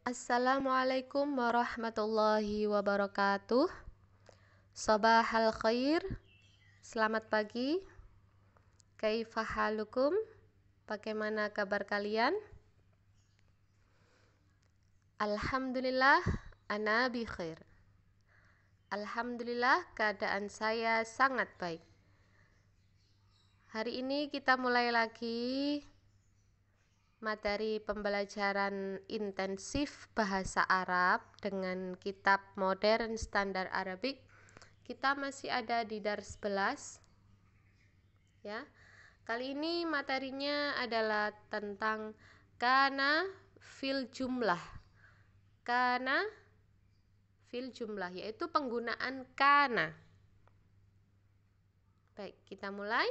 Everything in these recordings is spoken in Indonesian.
Assalamualaikum warahmatullahi wabarakatuh. Sabahal khair. Selamat pagi. Kaifa halukum? Bagaimana kabar kalian? Alhamdulillah, ana bi khair. Alhamdulillah, keadaan saya sangat baik. Hari ini kita mulai lagi materi pembelajaran intensif bahasa Arab dengan kitab modern standar Arabik. Kita masih ada di dars 11 ya. Kali ini materinya adalah tentang kana fil jumlah. Kana fil jumlah yaitu penggunaan kana. Baik, kita mulai.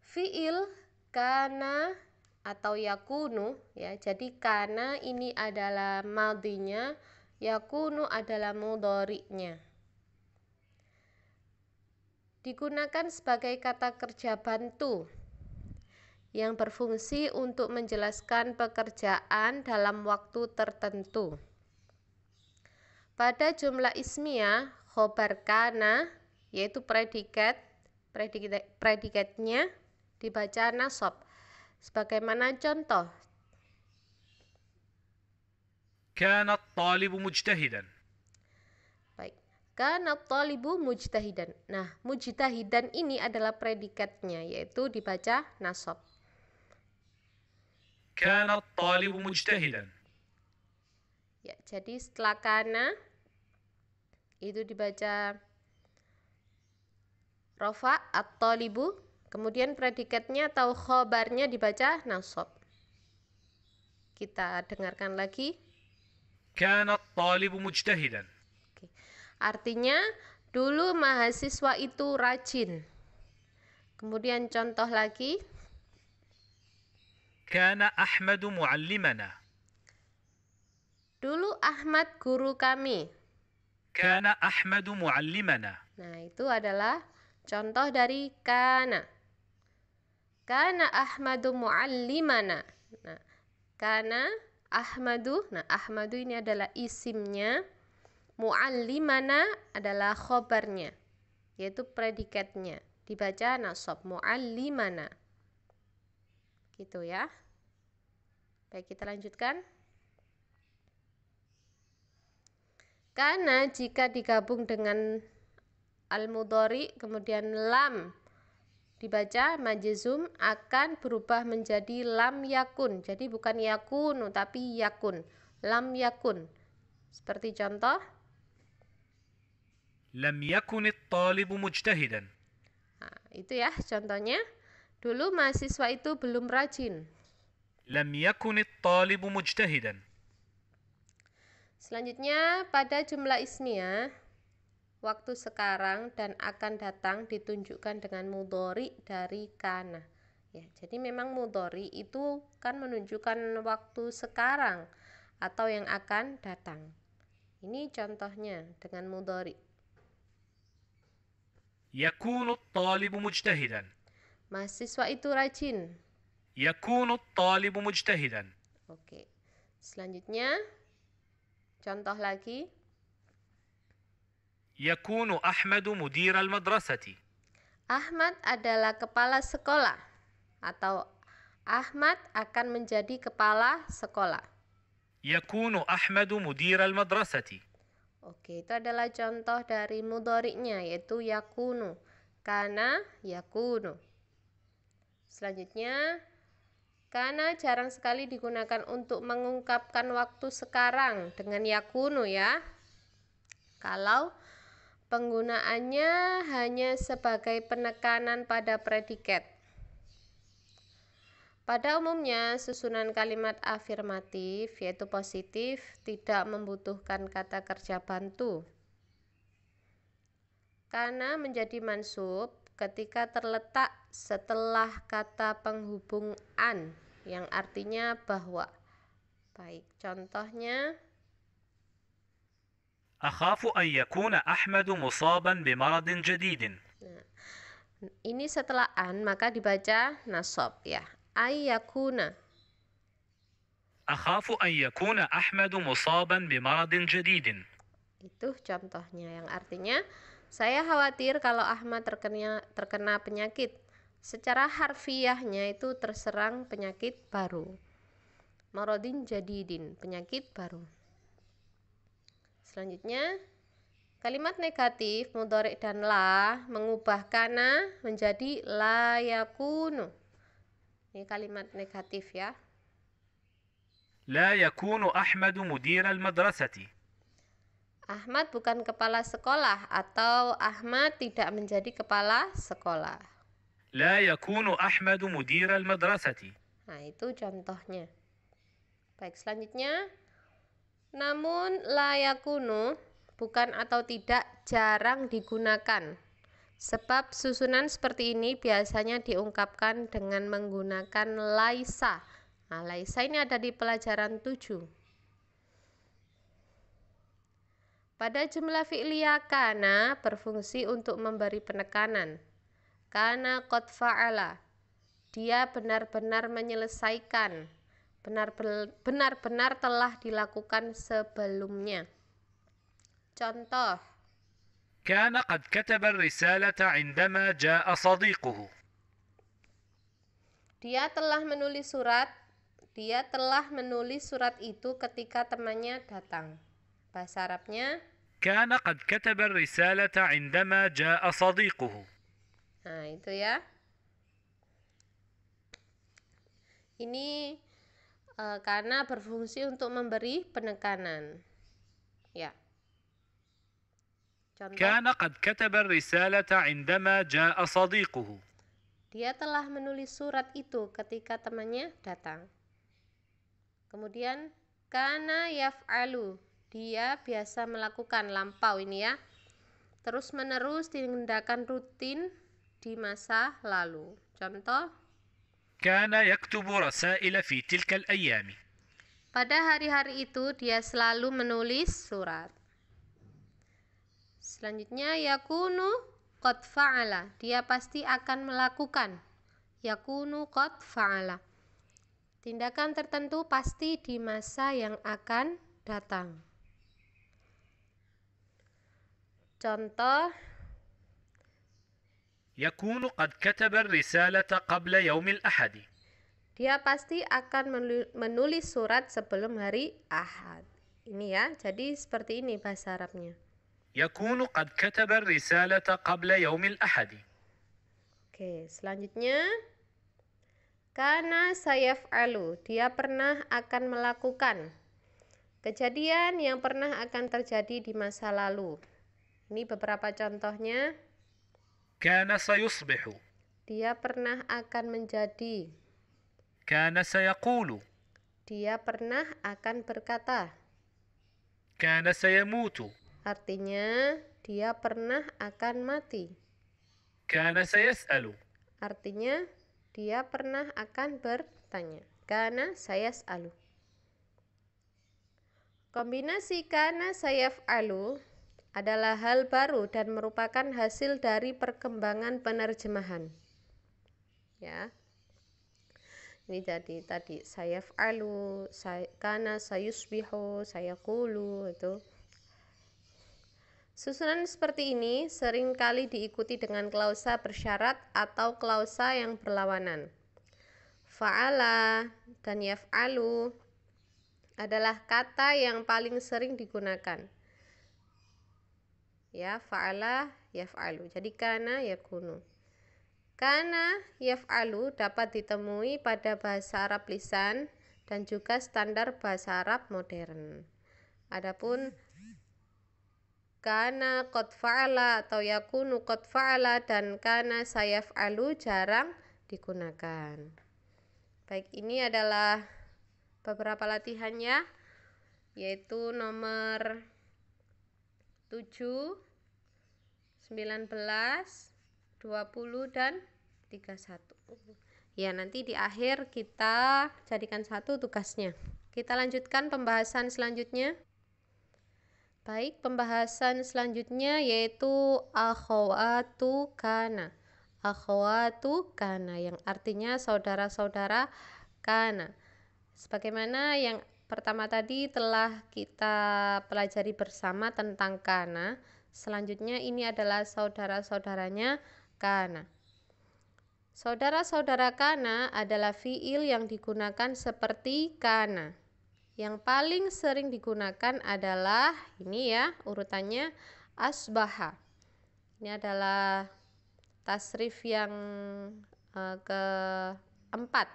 Fiil kana atau yakunu ya. Jadi kana ini adalah madinya, yakunu adalah mudhari'nya. Digunakan sebagai kata kerja bantu yang berfungsi untuk menjelaskan pekerjaan dalam waktu tertentu. Pada jumlah ismiyah, khobar kana yaitu predikatnya dibaca nasab. Sebagaimana contoh. Kana at-talibu mujtahidan. Baik. Kana at-talibu mujtahidan. Nah, mujtahidan ini adalah predikatnya yaitu dibaca nasab. Kana at-talibu mujtahidan. Ya, jadi setelah kana itu dibaca rafa at-talibu, kemudian predikatnya atau khobarnya dibaca nasab. Kita dengarkan lagi. Kana at-talibu mujtahidan. Oke. Artinya dulu mahasiswa itu rajin. Kemudian contoh lagi. Kana Ahmadu muallimana. Dulu Ahmad guru kami. Kana Ahmadu muallimana. Nah, itu adalah contoh dari kana. Kana Ahmadu muallimana. Nah, kana Ahmadu. Nah, Ahmadu ini adalah isimnya. Muallimana adalah khobarnya, yaitu predikatnya. Dibaca nasab, muallimana. Gitu ya. Baik, kita lanjutkan. Karena jika digabung dengan al-mudhari kemudian lam dibaca majzum akan berubah menjadi lam yakun. Jadi bukan yakunu tapi yakun. Lam yakun. Seperti contoh. Lam yakun at-talibu mujtahidan. Nah, itu ya contohnya. Dulu mahasiswa itu belum rajin. Lam yakun at-talibu mujtahidan. Selanjutnya pada jumlah ismiyah, waktu sekarang dan akan datang ditunjukkan dengan mudhari dari kana. Ya, jadi memang mudhari itu kan menunjukkan waktu sekarang atau yang akan datang. Ini contohnya dengan mudhari. Yakunu at-talibu mujtahidan. Mahasiswa itu rajin. Yakunu at-talibu mujtahidan. Oke. Selanjutnya contoh lagi. Yakunu Ahmadu mudir al-madrasati. Ahmad adalah kepala sekolah atau Ahmad akan menjadi kepala sekolah. Yakunu Ahmadu mudir al-madrasati. Oke, itu adalah contoh dari mudhari'nya yaitu yakunu. Kana yakunu. Selanjutnya, kana jarang sekali digunakan untuk mengungkapkan waktu sekarang dengan yakunu ya. Kalau penggunaannya hanya sebagai penekanan pada predikat. Pada umumnya, susunan kalimat afirmatif yaitu positif tidak membutuhkan kata kerja bantu. Kana menjadi mansub ketika terletak setelah kata penghubung an yang artinya bahwa. Baik, contohnya. Akhafu an yakuna Ahmadu musaban bimaradin jadidin. Nah, ini setelah an maka dibaca nasab ya. Ayyakuna. أخاف أن يكون أحمد مصابا بمرض جديد. Itu contohnya yang artinya saya khawatir kalau Ahmad terkena penyakit. Secara harfiahnya itu terserang penyakit baru. Maradin jadidin, penyakit baru. Selanjutnya, kalimat negatif mudhari' dan la mengubah kana menjadi la yakunu. Ini kalimat negatif ya. لا يكون أحمد مدير المدرسة. Ahmad bukan kepala sekolah atau Ahmad tidak menjadi kepala sekolah. لا يكون أحمد مدير المدرسة. Nah, itu contohnya. Baik, selanjutnya. Namun la yakunu bukan atau tidak jarang digunakan. Sebab susunan seperti ini biasanya diungkapkan dengan menggunakan laisa. Nah, laisa ini ada di pelajaran 7. Pada jumlah fi'liyah kana berfungsi untuk memberi penekanan. Kana qad fa'ala. Dia benar-benar menyelesaikan. Benar-benar telah dilakukan sebelumnya. Contoh. كان قد كتب الرسالة عندما جاء صديقه. Dia telah menulis surat. Dia telah menulis surat itu ketika temannya datang. Bahasa Arabnya. كان قد كتب الرسالة عندما جاء صديقه. Nah, itu ya. Ini karena berfungsi untuk memberi penekanan. Ya. Contoh. كان قد كتب الرسالة عندما جاء صديقه. Dia telah menulis surat itu ketika temannya datang. Kemudian kana yaf'alu. Dia biasa melakukan, lampau ini ya. Terus menerus tindakan rutin di masa lalu. Contoh. كان يكتب رسائل في تلك الأيام. Pada hari-hari itu dia selalu menulis surat. Selanjutnya yakunu qad fa'ala. Dia pasti akan melakukan. Yakunu qad fa'ala. Tindakan tertentu pasti di masa yang akan datang. Contoh. يكون قد كتب الرسالة قبل يوم الأحد. Dia pasti akan menulis surat sebelum hari Ahad. Ini ya, jadi seperti ini bahasa Arabnya. يكون قد كتب الرسالة قبل يوم الأحد. Oke, selanjutnya. Kana sayaf'alu. Dia pernah akan melakukan. Kejadian yang pernah akan terjadi di masa lalu. Ini beberapa contohnya. كان سيصبح. Dia pernah akan menjadi. كان سيقول. Dia pernah akan berkata. كان سيموت. Artinya, dia pernah akan mati. كان سيسأل. Artinya, dia pernah akan bertanya. Kana sayas'alu. Kombinasi kana sayaf'alu adalah hal baru dan merupakan hasil dari perkembangan penerjemahan. Ya. Ini jadi tadi sayaf'alu, kana sayusbihu, sayaqulu itu. Susunan seperti ini seringkali diikuti dengan klausa bersyarat atau klausa yang berlawanan. Fa'ala dan yaf'alu adalah kata yang paling sering digunakan. Ya, fa'ala yaf'alu. Jadi kana yakunu. Kana yaf'alu dapat ditemui pada bahasa Arab lisan dan juga standar bahasa Arab modern. Adapun kana qad fa'ala atau yakunu qad fa'ala dan kana sayaf'alu jarang digunakan. Baik, ini adalah beberapa latihannya, yaitu nomor 7, 19, 20, dan 31. Ya, nanti di akhir kita jadikan satu tugasnya. Kita lanjutkan pembahasan selanjutnya. Baik, pembahasan selanjutnya yaitu akhawatu kana. Akhawatu kana yang artinya saudara-saudara kana. Sebagaimana yang pertama tadi telah kita pelajari bersama tentang kana, selanjutnya ini adalah saudara-saudaranya kana. Saudara-saudara kana adalah fiil yang digunakan seperti kana. Yang paling sering digunakan adalah ini ya, urutannya asbaha. Ini adalah tasrif yang keempat.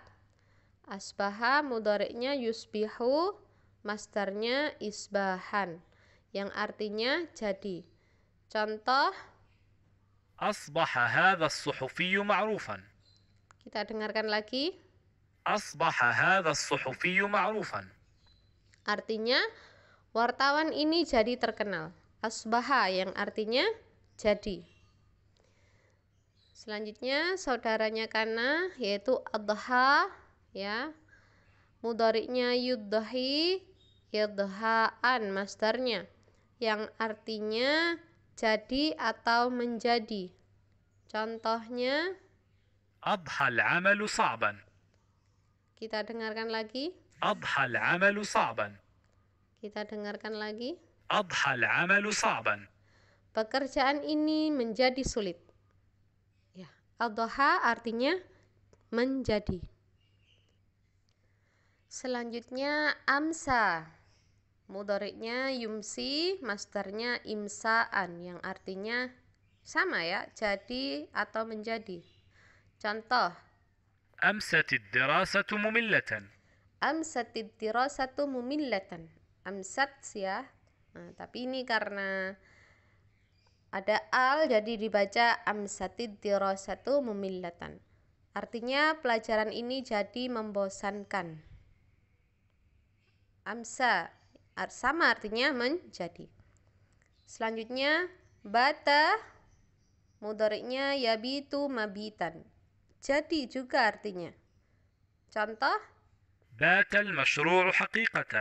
Asbaha mudhari'nya yusbihu, masdarnya isbahan, yang artinya jadi. Contoh, أصبح هذا الصحفي معروفا. kita dengarkan lagi. أصبح هذا الصحفي معروفا. Artinya, wartawan ini jadi terkenal. Asbaha yang artinya jadi. Selanjutnya, saudaranya kana yaitu adha, ya. Mudhari'nya yuddahi, yadhaan masdarnya, yang artinya jadi atau menjadi. Contohnya, أضحى العمل صعبا. kita dengarkan lagi. أضحى العمل صعبا. Kita dengarkan lagi. أضحى العمل صعبا. Pekerjaan ini menjadi sulit. Ya, adha artinya menjadi. Selanjutnya amsa. Mudhari'nya yumsi, masdarnya imsaan, yang artinya sama ya, jadi atau menjadi. Contoh, أمست الدراسة مملة. amsatid dirasatu mumillatan. Amsat ya. Nah, tapi ini karena ada al jadi dibaca amsatid dirasatu mumillatan. Artinya pelajaran ini jadi membosankan. Amsa sama artinya menjadi. Selanjutnya bata, mudhari'nya yabitu mabitan. Jadi juga artinya. Contoh, بات المشروع حقيقة.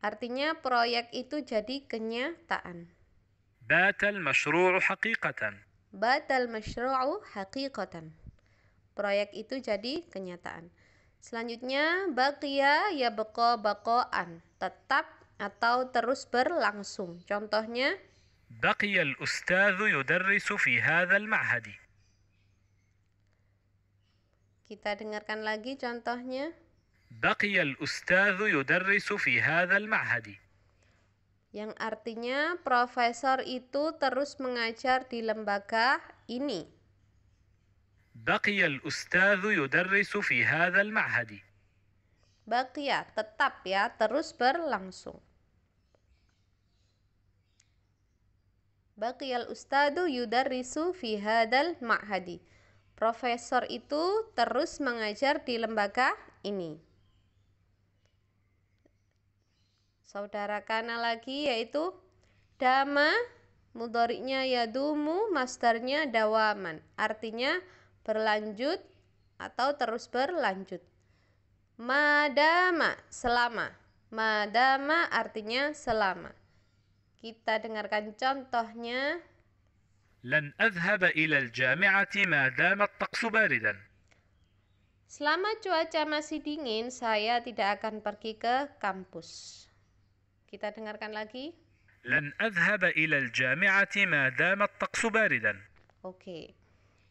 artinya proyek itu jadi kenyataan. بات المشروع حقيقة. Batal masyru'u haqiqatan. Proyek itu jadi kenyataan. Selanjutnya baqiya yabqa baqaan, tetap atau terus berlangsung. Contohnya, بقي الأستاذ يدرس في هذا المعهد. kita dengarkan lagi contohnya. بقي الأستاذ يدرس في هذا المعهد. Yang artinya profesor itu terus mengajar di lembaga ini. بقي الأستاذ يدرس في هذا المعهد. Baqiya, tetap ya, terus berlangsung. Baqiyal ustadu yudarrisu fi hadal ma'hadi. Profesor itu terus mengajar di lembaga ini. Saudara kana lagi yaitu dama, mudhari'nya yadumu, masdarnya dawaman. Artinya berlanjut atau terus berlanjut. Madama, selama. Madama artinya selama. Kita dengarkan contohnya. لن أذهب إلى الجامعة ما دام الطقس باردا. Selama cuaca masih dingin, saya tidak akan pergi ke kampus. Kita dengarkan lagi. لن أذهب إلى الجامعة ما دام الطقس باردا. Oke.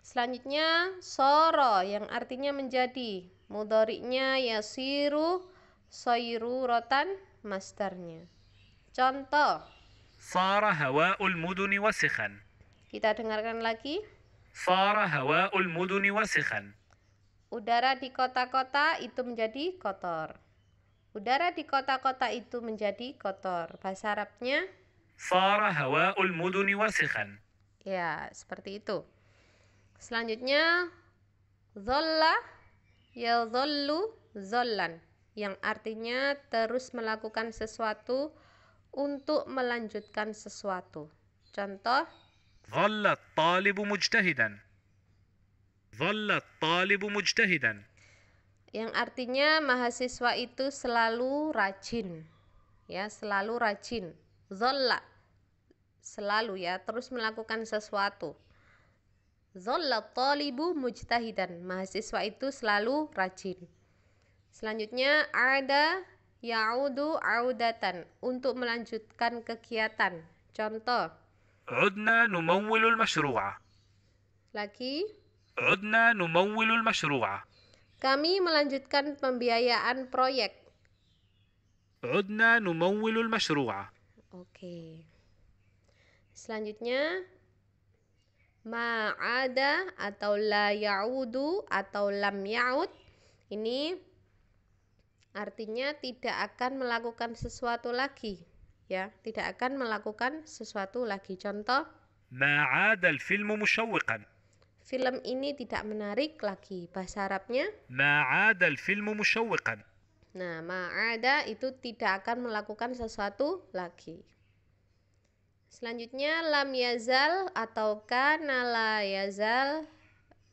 Selanjutnya soro yang artinya menjadi. Mudhari'nya yasiru, soirurotan, masdarnya. Contoh. صار هواء المدن وسخا. Kita dengarkan lagi. صار هواء المدن وسخا. Udara di kota-kota itu menjadi kotor. Udara di kota-kota itu menjadi kotor. Bahasa Arabnya صار هواء المدن وسخا. ya, seperti itu. Selanjutnya dholla yadhollu zollan, yang artinya terus melakukan sesuatu untuk melanjutkan sesuatu. Contoh, ظل الطالب مجتهدا. ظل الطالب مجتهدا. yang artinya mahasiswa itu selalu rajin. Ya, selalu rajin. Dholla, selalu ya, terus melakukan sesuatu. Dhalla talibu mujtahidan, mahasiswa itu selalu rajin. Selanjutnya ada ya'udu audatan, untuk melanjutkan kegiatan. Contoh عدنا نمول المشروع. lagi, عدنا نمول المشروع. kami melanjutkan pembiayaan proyek. عدنا نمول المشروع. Oke. Selanjutnya ma'ada atau la ya'udu atau lam ya'ud. Ini artinya tidak akan melakukan sesuatu lagi, ya, tidak akan melakukan sesuatu lagi. Contoh, ما عاد الفيلم مشوقا. film ini tidak menarik lagi. Bahasa Arabnya, ما عاد الفيلم مشوقا. nah, ma'ada itu tidak akan melakukan sesuatu lagi. Selanjutnya lam yazal atau kana la yazal,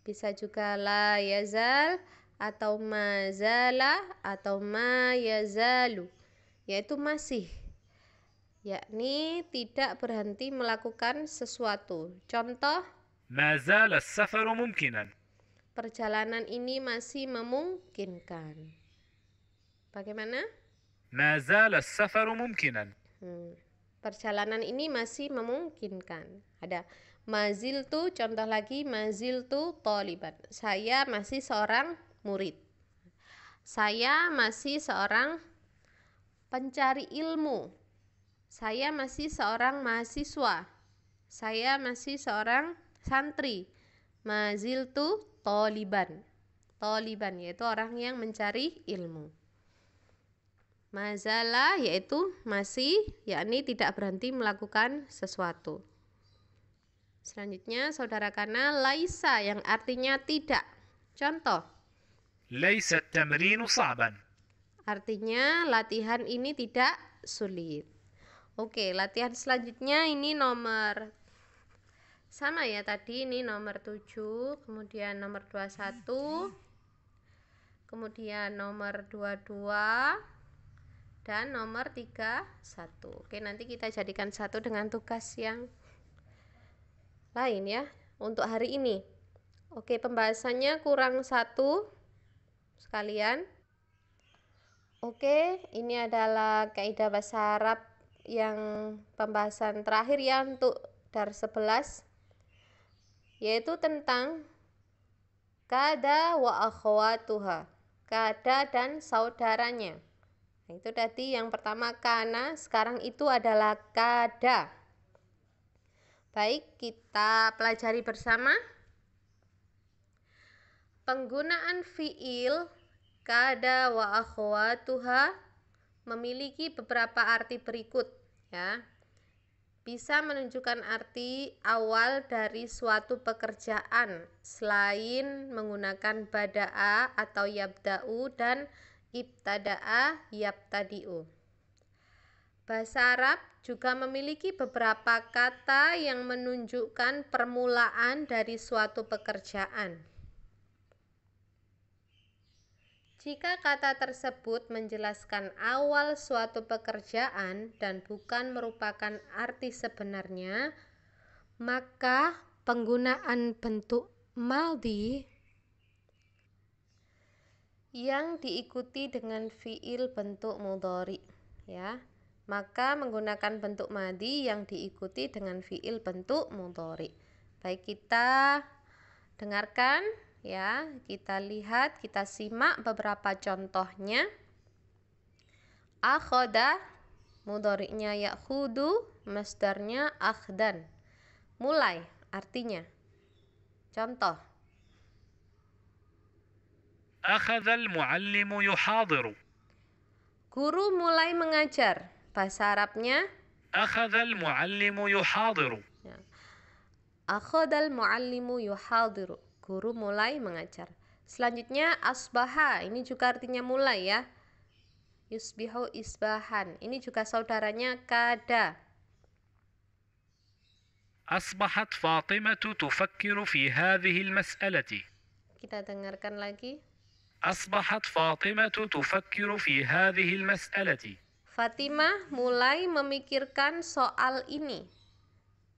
bisa juga la yazal atau mazala atau ma yazalu, yaitu masih, yakni tidak berhenti melakukan sesuatu. Contoh, ما زال السفر ممكنا. perjalanan ini masih memungkinkan. Bagaimana? ما زال السفر ممكنا. Perjalanan ini masih memungkinkan. Ada maziltu, contoh lagi maziltu thaliban. Saya masih seorang murid. Saya masih seorang pencari ilmu. Saya masih seorang mahasiswa. Saya masih seorang santri. Maziltu thaliban. Thaliban yaitu orang yang mencari ilmu. Mazala yaitu masih, yakni tidak berhenti melakukan sesuatu. Selanjutnya saudara kana laisa yang artinya tidak. Contoh, ليس التمرين صعبا. artinya latihan ini tidak sulit. Oke, latihan selanjutnya ini nomor sama ya tadi, ini nomor 7, kemudian nomor 21, kemudian nomor 22 dan nomor 31. Oke, nanti kita jadikan satu dengan tugas yang lain ya untuk hari ini. Oke, pembahasannya kurang satu sekalian. Oke, ini adalah kaidah bahasa Arab yang pembahasan terakhir ya untuk dars 11, yaitu tentang kada wa akhwatuha, kada dan saudaranya. Nah, itu tadi yang pertama kana, sekarang itu adalah kada. Baik, kita pelajari bersama. Penggunaan fiil kada wa akhwatuha memiliki beberapa arti berikut ya. Bisa menunjukkan arti awal dari suatu pekerjaan selain menggunakan bada'a atau yabda'u dan ibtada'a yabtadi'u. Bahasa Arab juga memiliki beberapa kata yang menunjukkan permulaan dari suatu pekerjaan. Jika kata tersebut menjelaskan awal suatu pekerjaan dan bukan merupakan arti sebenarnya, maka penggunaan bentuk maldi yang diikuti dengan fiil bentuk mudhari ya. Maka menggunakan bentuk madhi yang diikuti dengan fiil bentuk mudhari. Baik, kita dengarkan ya, kita lihat, kita simak beberapa contohnya. Akhoda, mudhari'nya ya'khudu, masdarnya akhdan. Mulai artinya. Contoh. أخذ المعلم يحاضر. Guru mulai mengajar. Bahasa Arabnya أخذ المعلم يحاضر. ya. Akhadal muallimu yuhadiru. Guru mulai mengajar. Selanjutnya asbaha, ini juga artinya mulai ya. Yusbihu isbahan, ini juga saudaranya kada. أصبحت فاطمة تفكر في هذه المسألة. Kita dengarkan lagi. أصبحت فاطمة تفكر في هذه المسألة. Fatimah mulai memikirkan soal ini.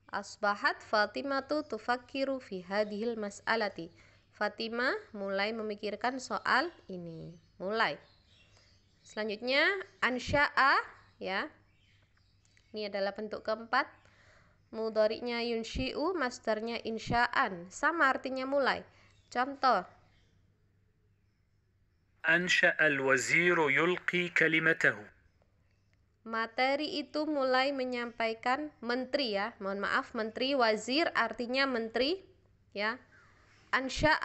Asbahat Fatimatu tufakkiru fi hadhil mas'alati. Fatimah mulai memikirkan soal ini. Mulai. Selanjutnya ansya'a, ya. Ini adalah bentuk keempat. Mudhari'nya yunshi'u, masdarnya insya'an. Sama artinya mulai. Contoh. أنشأ الوزير يلقي كلمته. Materi itu mulai menyampaikan, menteri ya. Mohon maaf, menteri, wazir artinya menteri, ya. أنشأ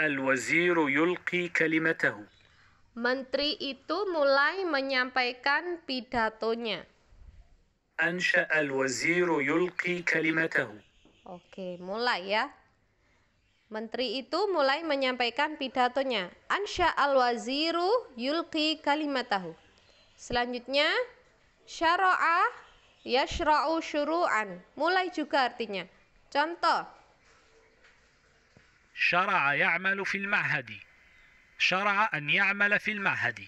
الوزير يلقي كلمته. Menteri itu mulai menyampaikan pidatonya. أنشأ الوزير يلقي كلمته. Oke, mulai ya. Menteri itu mulai menyampaikan pidatonya. Ansya al-waziru yulqi kalimatahu. Selanjutnya, syara'a yashra'u syuru'an. Mulai juga artinya. Contoh. شرع يعمل في المعهد. شرع أن يعمل في المعهد.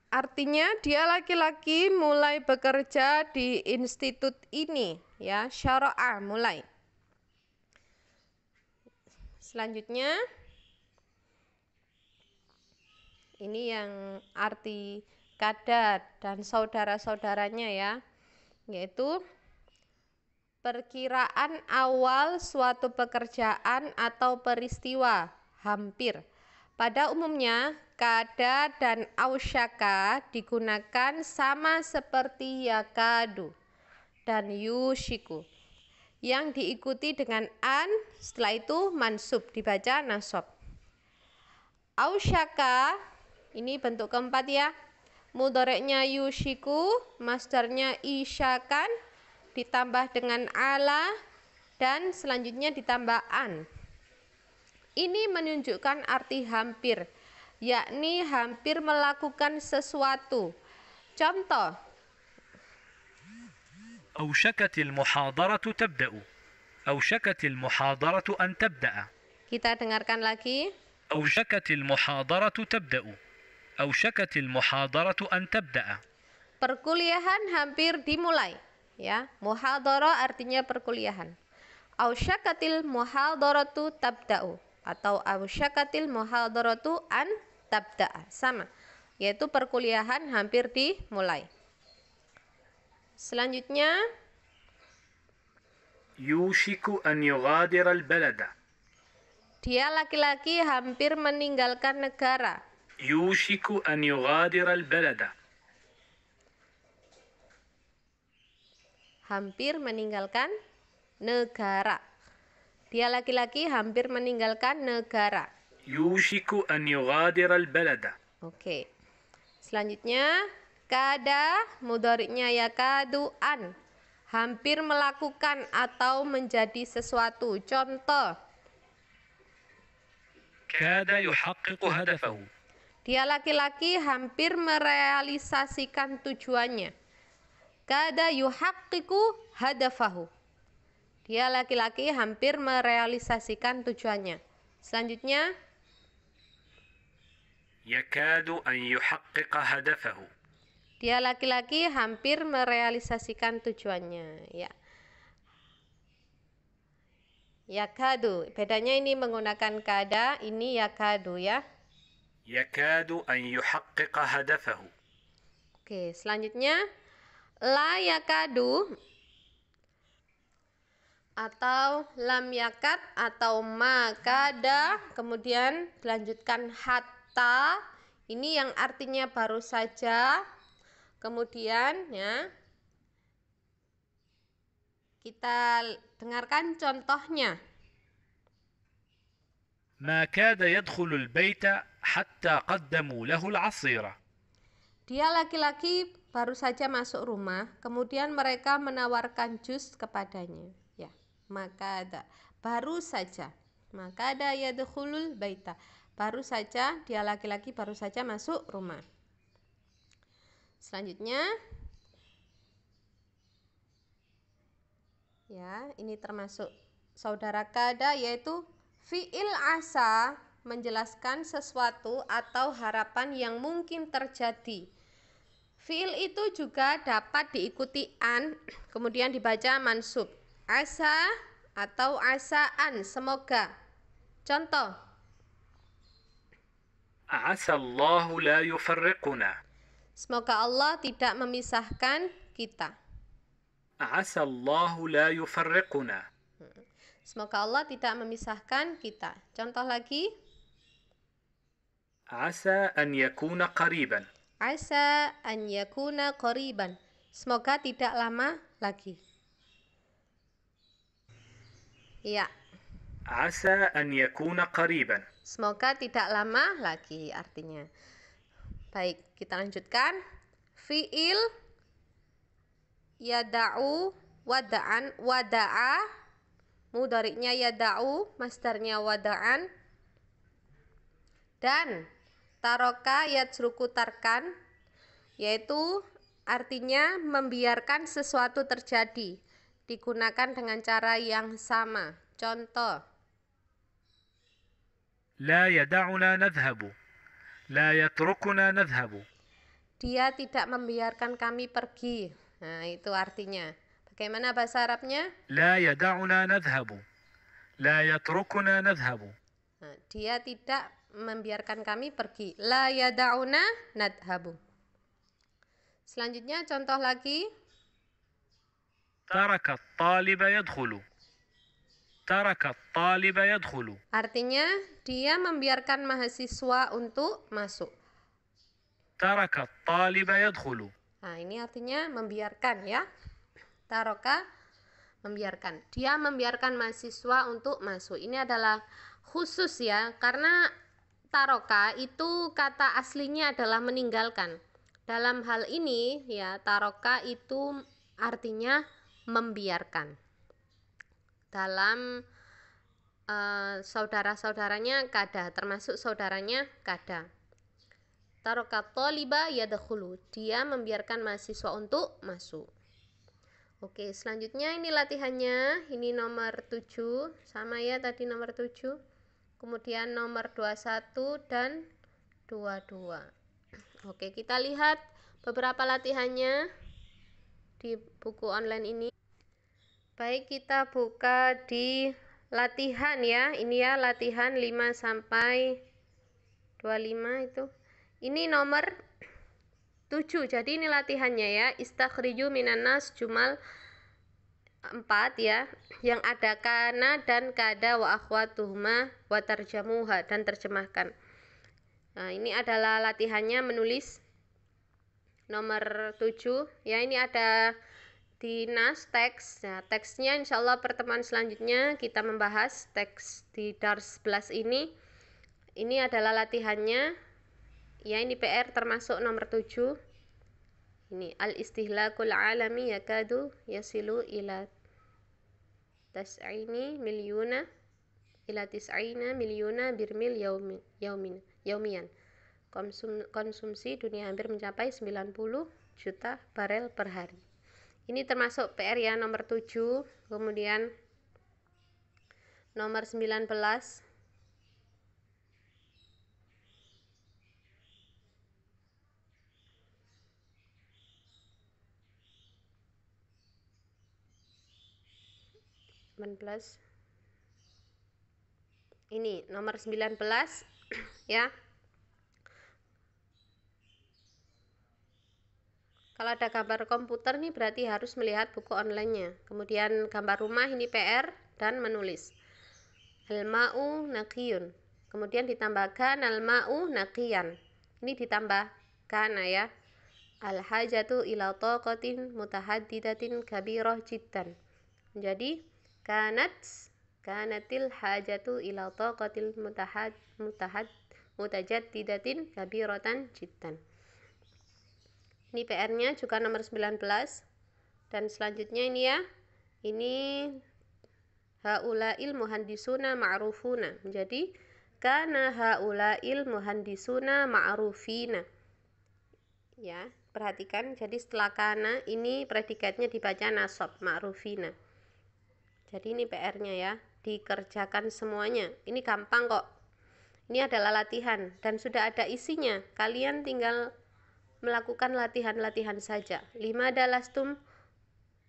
Artinya dia laki-laki mulai bekerja di institut ini, ya. Syara'a, mulai. Selanjutnya, ini yang arti kada dan saudara-saudaranya ya, yaitu perkiraan awal suatu pekerjaan atau peristiwa, hampir. Pada umumnya, kada dan ausyaka digunakan sama seperti yakadu dan yushiku, yang diikuti dengan an, setelah itu mansub, dibaca nasab. Ausyaka, ini bentuk keempat ya. Mudhari'nya yushiku, masdarnya isyakan, ditambah dengan ala, dan selanjutnya ditambah an. Ini menunjukkan arti hampir, yakni hampir melakukan sesuatu. Contoh. أوشكت المحاضرة تبدأ. أوشكت المحاضرة أن تبدأ. Kita dengarkan lagi. أوشكت المحاضرة تبدأ. أوشكت المحاضرة أن تبدأ. Perkuliahan hampir dimulai, ya. Muhadharah artinya perkuliahan. Ausyakatil muhadharatu tabda'u atau ausyakatil muhadharatu an tabda'a, sama, yaitu perkuliahan hampir dimulai. Selanjutnya, يوشك أن يغادر البلد. dia laki-laki hampir meninggalkan negara. يوشك أن يغادر البلد. Hampir meninggalkan negara. Dia laki-laki hampir meninggalkan negara. يوشك أن يغادر البلد. Oke. Selanjutnya, kada, mudhari'nya yakadu an, hampir melakukan atau menjadi sesuatu. Contoh. كاد يحقق هدفه. Dia laki-laki hampir merealisasikan tujuannya. Kada yuhaqqiqu hadafahu. Dia laki-laki hampir merealisasikan tujuannya. Selanjutnya, يكاد أن يحقق هدفه. dia laki-laki hampir merealisasikan tujuannya, ya. Yakadu, bedanya ini menggunakan kada, ini yakadu ya. يكاد أن يحقق هدفه. Oke, selanjutnya la yakadu atau lam yakat atau ma kada, kemudian dilanjutkan hatta, ini yang artinya baru saja. Kemudian ya, kita dengarkan contohnya. ما كاد يدخل البيت حتى قدموا له العصير. Dia laki-laki baru saja masuk rumah, kemudian mereka menawarkan jus kepadanya. Ya, maka ada baru saja. Maka ada yadkhulul baita. Baru saja, dia laki-laki baru saja masuk rumah. Selanjutnya, ya, ini termasuk saudara kada, yaitu fi'il asa, menjelaskan sesuatu atau harapan yang mungkin terjadi. Fi'il itu juga dapat diikuti an, kemudian dibaca mansub. Asa atau asaan, semoga. Contoh. عسى الله لا يفرقنا. Semoga Allah tidak memisahkan kita. عسى الله لا يفرقنا. Semoga Allah tidak memisahkan kita. Contoh lagi. عسى أن يكون قريبا. Asa an yakuna qariban. Semoga tidak lama lagi. Ya. عسى أن يكون قريبا. Semoga tidak lama lagi artinya. Baik, kita lanjutkan. Fi'il yada'u wada'an wada'a, mudhari'nya yada'u, masdarnya wada'an, dan taroka yatruku tarkan, yaitu artinya membiarkan sesuatu terjadi, digunakan dengan cara yang sama. Contoh. لا يدعنا نذهب. لا يتركنا نذهب. Dia tidak membiarkan kami pergi. Nah, itu artinya. Bagaimana bahasa Arabnya? لا يدعنا نذهب. لا يتركنا نذهب. Nah, dia tidak membiarkan kami pergi. La yada'una nadhabu. Selanjutnya contoh lagi. ترك الطالب يدخل. ترك الطالب يدخل. Artinya dia membiarkan mahasiswa untuk masuk. ترك الطالب يدخل. Nah, ini artinya membiarkan ya. Taroka membiarkan. Dia membiarkan mahasiswa untuk masuk. Ini adalah khusus ya, karena taroka itu kata aslinya adalah meninggalkan. Dalam hal ini ya, taroka itu artinya membiarkan. Dalam saudara-saudaranya kada, termasuk saudaranya kada. Taroka thaliba yadkhulu. Dia membiarkan mahasiswa untuk masuk. Oke, selanjutnya ini latihannya. Ini nomor 7, sama ya tadi nomor 7. Kemudian nomor 21 dan 22. Oke, kita lihat beberapa latihannya di buku online ini. Baik, kita buka di latihan ya. Ini ya latihan 5 sampai 25 itu. Ini nomor 7. Jadi ini latihannya ya. Istakhriju minan nas jumal 4 ya. Yang ada kana dan kada wa akhwatuhuma wa tarjamuha, dan terjemahkan. Nah, ini adalah latihannya menulis nomor 7 ya. Ini ada di nas teks. Nah, teksnya insyaallah pertemuan selanjutnya kita membahas teks di dars 11 ini. Ini adalah latihannya. Ya, ini PR termasuk nomor 7. Ini al-istihlakul alami yakadu yasilu ila tas'ini milyuna ila tis'ina milyuna birmil yaumian. Konsumsi dunia hampir mencapai 90 juta barel per hari. Ini termasuk PR ya, nomor 7. Kemudian nomor 19. Ini nomor 19 ya. Kalau ada gambar komputer nih berarti harus melihat buku online-nya. Kemudian gambar rumah ini PR dan menulis. Al-ma'u naqiyun. Kemudian ditambahkan al-ma'u naqiyan. Ini ditambah kana ya. Al-hajatu ila taqatin mutahaddidatin kabirah jiddan. Jadi kanatil hajatu ila taqatil mutajaddidatin kabiratan jiddan. Ini PR-nya juga nomor 19. Dan selanjutnya ini ya. Ini haula'il muhandisuna ma'rufuna. Jadi kana haula'il muhandisuna ma'rufina. Ya, perhatikan. Jadi setelah kana ini predikatnya dibaca nasab ma'rufina. Jadi ini PR-nya ya. Dikerjakan semuanya. Ini gampang kok. Ini adalah latihan dan sudah ada isinya. Kalian tinggal melakukan latihan-latihan saja. 5 dalastum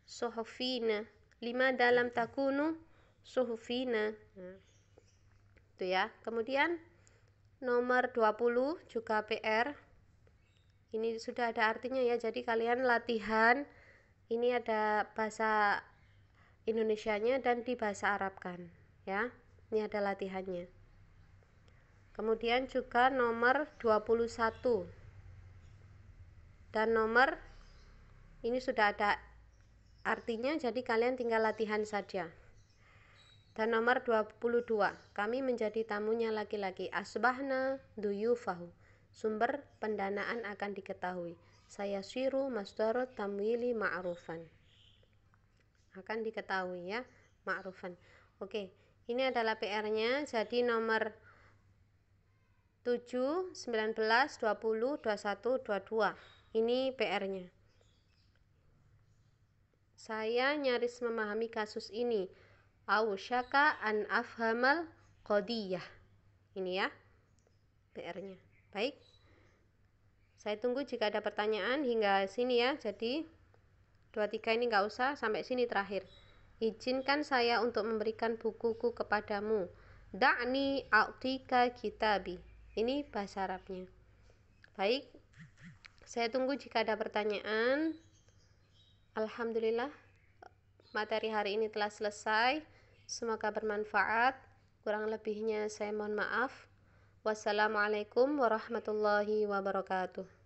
suhufina. 5 dalam takunu suhufina. Nah, itu ya. Kemudian nomor 20 juga PR. Ini sudah ada artinya ya, jadi kalian latihan. Ini ada bahasa Indonesianya dan di bahasa Arabkan ya. Ini ada latihannya. Kemudian juga nomor 21 dan nomor ini sudah ada artinya, jadi kalian tinggal latihan saja. Dan nomor 22, kami menjadi tamunya laki-laki. Asbahna duyufahu, sumber pendanaan akan diketahui. Saya siru masdarut tamwili ma'rufan, akan diketahui ya, ma'rufan. Oke, ini adalah PR-nya. Jadi nomor 7, 19, 20, 21, 22 ini PR-nya. Saya nyaris memahami kasus ini. Ausyaka an afhamal qadiyah. Ini ya PR-nya. Baik, saya tunggu jika ada pertanyaan hingga sini ya. Jadi 23 ini nggak usah, sampai sini terakhir. Izinkan saya untuk memberikan bukuku kepadamu. Da'ni a'tika kitabi. Ini bahasa Arabnya. Baik, saya tunggu jika ada pertanyaan. Alhamdulillah, materi hari ini telah selesai. Semoga bermanfaat. Kurang lebihnya saya mohon maaf. Wassalamualaikum warahmatullahi wabarakatuh.